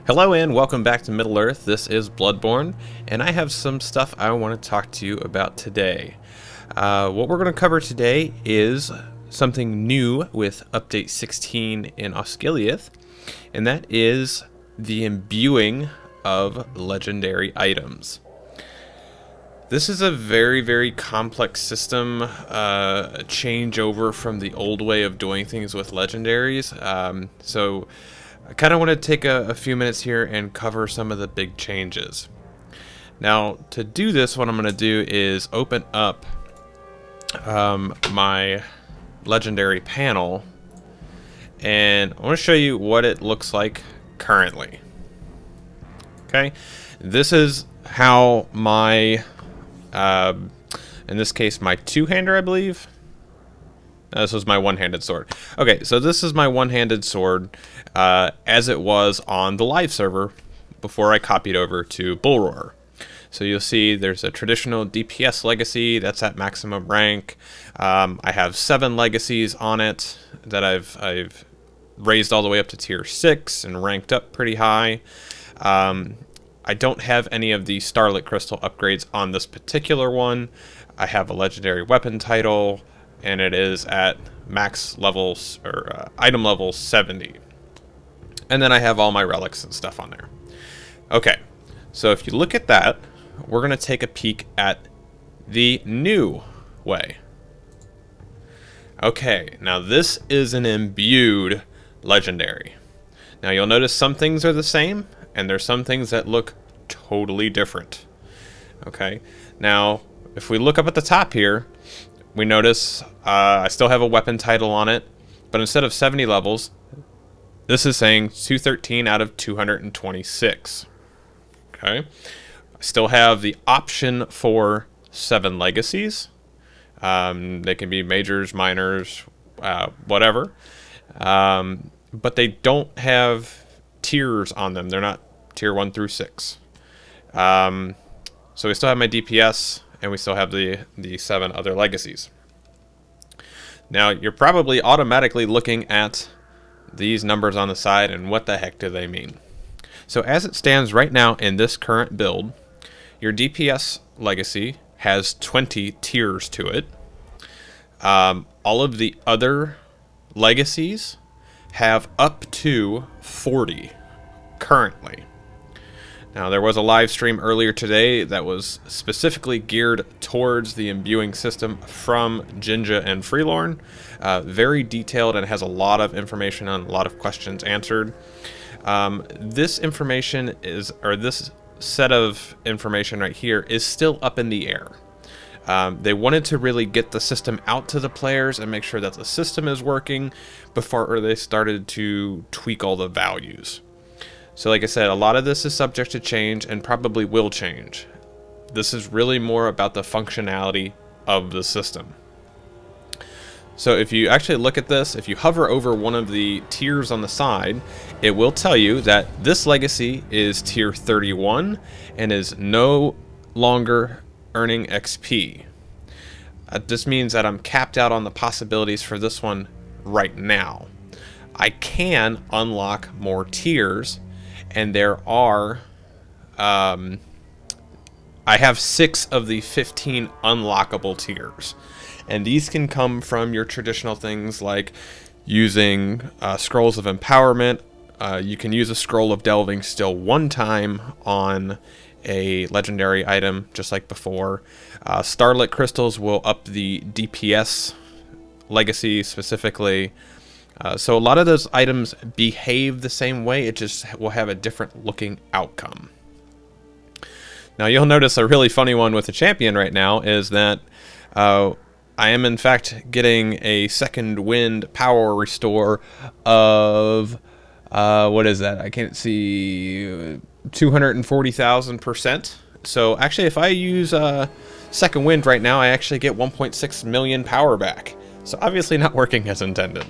Hello and welcome back to Middle-earth. This is Bludborn, and I have some stuff I want to talk to you about today. What we're going to cover today is something new with Update 16 in Osgiliath, and that is the imbuing of legendary items. This is a very complex system, a changeover from the old way of doing things with legendaries. So I kind of want to take a few minutes here and cover some of the big changes. Now, to do this, what I'm going to do is open up my legendary panel, and I want to show you what it looks like currently. Okay, this is how my, in this case, my two-hander, I believe. This was my one-handed sword. Okay, so this is my one-handed sword as it was on the live server before I copied over to Bullroar. So you'll see there's a traditional DPS legacy that's at maximum rank. I have 7 legacies on it that I've raised all the way up to tier 6 and ranked up pretty high. I don't have any of the Starlit Crystal upgrades on this particular one. I have a legendary weapon title, and it is at max levels, or item level 70. And then I have all my relics and stuff on there. Okay, so if you look at that, we're going to take a peek at the new way. Okay, now this is an imbued legendary. Now you'll notice some things are the same, and there's some things that look totally different. Okay, now if we look up at the top here, we notice I still have a weapon title on it, but instead of 70 levels, this is saying 213 out of 226. Okay, I still have the option for 7 legacies. They can be majors, minors, whatever, but they don't have tiers on them. They're not tier 1 through 6. So we still have my DPS, and we still have the 7 other legacies. Now, you're probably automatically looking at these numbers on the side, and what the heck do they mean? So as it stands right now in this current build, your DPS legacy has 20 tiers to it. All of the other legacies have up to 40 currently. Now, there was a live stream earlier today that was specifically geared towards the imbuing system from Jinja and Freelorn. Very detailed, and has a lot of information on a lot of questions answered. This information is, or this set of information right here, is still up in the air. They wanted to really get the system out to the players and make sure that the system is working before they started to tweak all the values. So like I said, a lot of this is subject to change and probably will change. This is really more about the functionality of the system. So if you actually look at this, if you hover over one of the tiers on the side, it will tell you that this legacy is tier 31 and is no longer earning XP. This means that I'm capped out on the possibilities for this one right now. I can unlock more tiers, and there are, I have 6 of the 15 unlockable tiers. And these can come from your traditional things like using scrolls of empowerment. You can use a scroll of delving still 1 time on a legendary item, just like before. Starlit crystals will up the DPS legacy specifically. So a lot of those items behave the same way, it just will have a different looking outcome. Now you'll notice a really funny one with the champion right now is that I am in fact getting a second wind power restore of, what is that? I can't see, 240,000%. So actually if I use second wind right now, I actually get 1.6 million power back. So obviously not working as intended.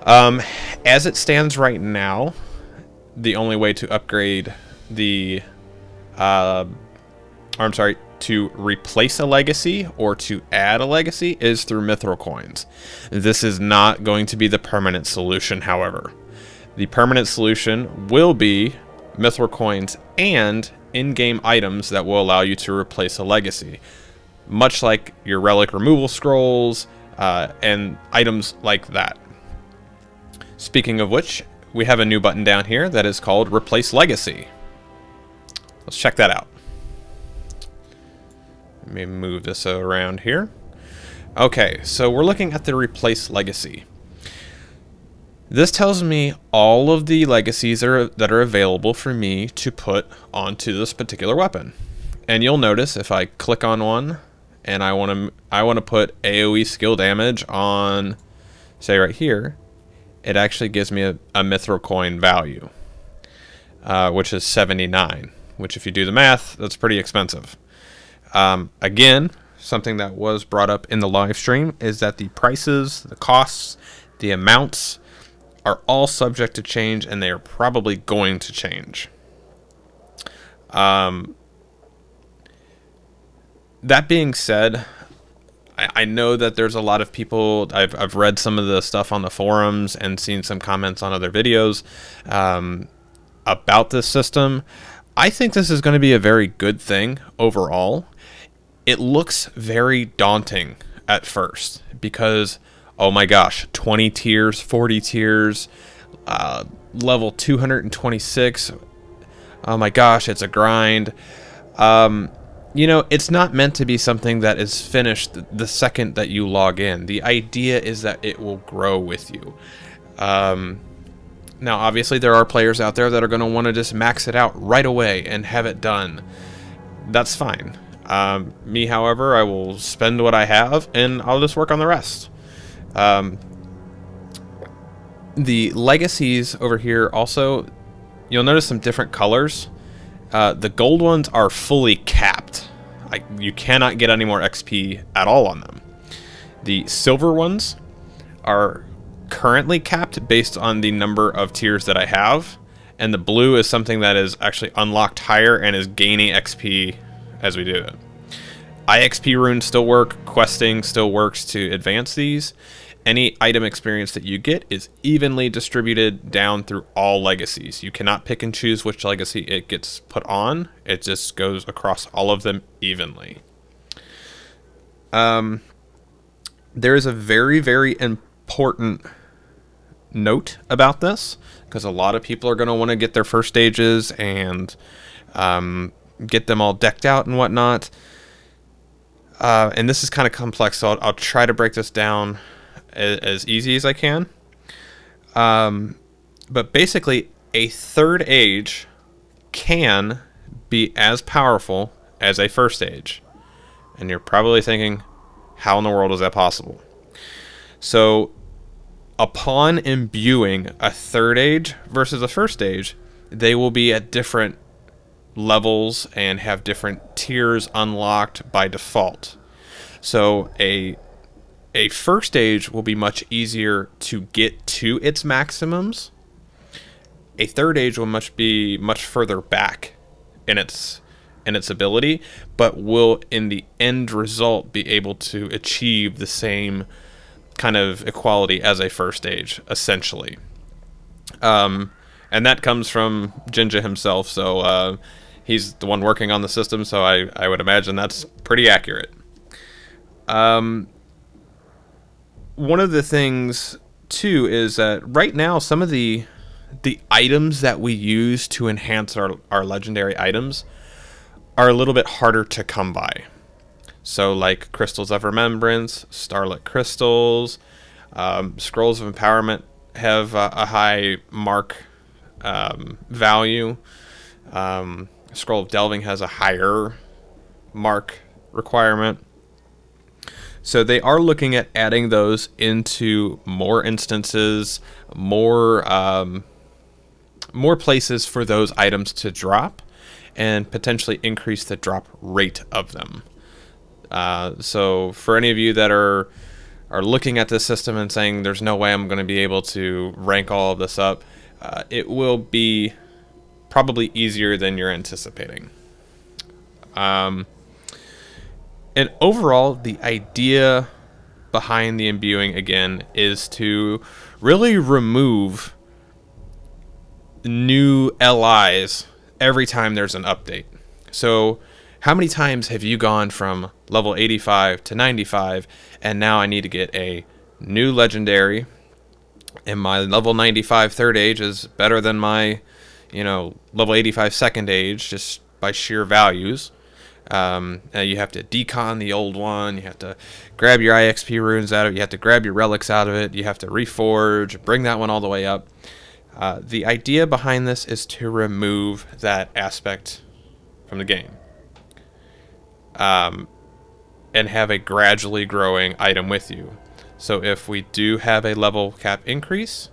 As it stands right now, the only way to upgrade the, to replace a legacy or to add a legacy is through mithril coins. This is not going to be the permanent solution, however. The permanent solution will be mithril coins and in-game items that will allow you to replace a legacy, much like your relic removal scrolls and items like that. Speaking of which, we have a new button down here that is called Replace Legacy. Let's check that out. Let me move this around here. Okay, so we're looking at the Replace Legacy. This tells me all of the legacies that are available for me to put onto this particular weapon. And you'll notice if I click on one and I want to put AoE skill damage on, say right here, it actually gives me a mithril coin value, which is 79, which if you do the math, that's pretty expensive. Again, something that was brought up in the live stream is that the prices, the costs, the amounts are all subject to change, and they are probably going to change. That being said, I know that there's a lot of people, I've read some of the stuff on the forums and seen some comments on other videos about this system. I think this is going to be a very good thing overall. It looks very daunting at first because, oh my gosh, 20 tiers, 40 tiers, level 226. Oh my gosh, it's a grind. You know, it's not meant to be something that is finished the second that you log in. The idea is that it will grow with you. Now, obviously, there are players out there that are going to want to just max it out right away and have it done. That's fine. Me, however, I will spend what I have, and I'll just work on the rest. The legacies over here also, you'll notice some different colors. The gold ones are fully capped. You cannot get any more XP at all on them. The silver ones are currently capped based on the number of tiers that I have, and the blue is something that is actually unlocked higher and is gaining XP as we do it. IXP runes still work, questing still works to advance these. Any item experience that you get is evenly distributed down through all legacies. You cannot pick and choose which legacy it gets put on. It just goes across all of them evenly. There is a very, very important note about this, because a lot of people are going to want to get their first stages and get them all decked out and whatnot. And this is kind of complex, so I'll try to break this down as easy as I can. But basically, a third age can be as powerful as a first age. And you're probably thinking, how in the world is that possible? So, upon imbuing a third age versus a first age, they will be at different levels and have different tiers unlocked by default. So, a first stage will be much easier to get to its maximums. A third age will be much further back in its ability, but will in the end result be able to achieve the same kind of equality as a first stage, essentially. And that comes from Jinja himself, so he's the one working on the system, so I would imagine that's pretty accurate. One of the things too is that right now some of the items that we use to enhance our legendary items are a little bit harder to come by. So like Crystals of Remembrance, Starlit Crystals, Scrolls of Empowerment have a high mark value. Scroll of Delving has a higher mark requirement. So they are looking at adding those into more instances, more places for those items to drop, and potentially increase the drop rate of them. So for any of you that are looking at this system and saying there's no way I'm going to be able to rank all of this up, it will be probably easier than you're anticipating. And overall, the idea behind the imbuing, again, is to really remove new LIs every time there's an update. So how many times have you gone from level 85 to 95 and now I need to get a new legendary and my level 95 third age is better than my, you know, level 85 second age just by sheer values. You have to decon the old one, you have to grab your IXP runes out of it, you have to grab your relics out of it, you have to reforge, bring that one all the way up. The idea behind this is to remove that aspect from the game. And have a gradually growing item with you. So if we do have a level cap increase,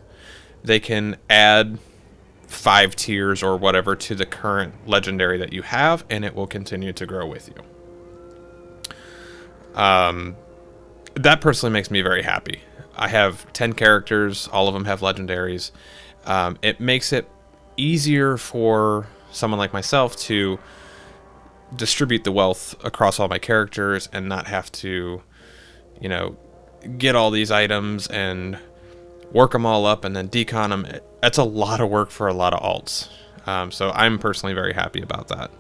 they can add 5 tiers or whatever to the current legendary that you have, and it will continue to grow with you. That personally makes me very happy. I have 10 characters, all of them have legendaries. It makes it easier for someone like myself to distribute the wealth across all my characters and not have to, you know, get all these items and work them all up and then decon them. That's a lot of work for a lot of alts. So I'm personally very happy about that.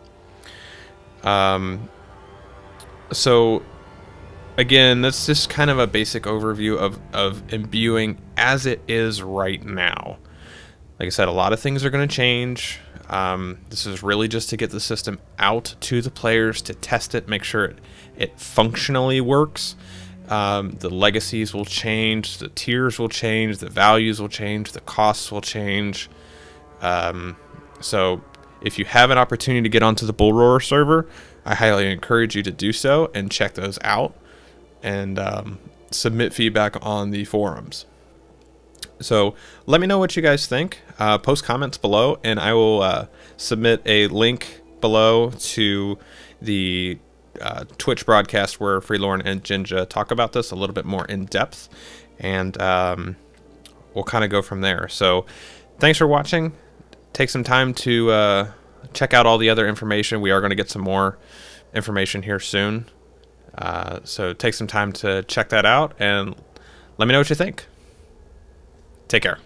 So again, that's just kind of a basic overview of imbuing as it is right now. Like I said, a lot of things are going to change. This is really just to get the system out to the players to test it, make sure it functionally works. The legacies will change, the tiers will change, the values will change, the costs will change. So if you have an opportunity to get onto the Bull Roar server, I highly encourage you to do so and check those out and submit feedback on the forums. So let me know what you guys think. Post comments below, and I will submit a link below to the Twitch broadcast where Freelorn and Jinja talk about this a little bit more in depth, and we'll kind of go from there. So thanks for watching. Take some time to check out all the other information. We are going to get some more information here soon. So take some time to check that out and let me know what you think. Take care.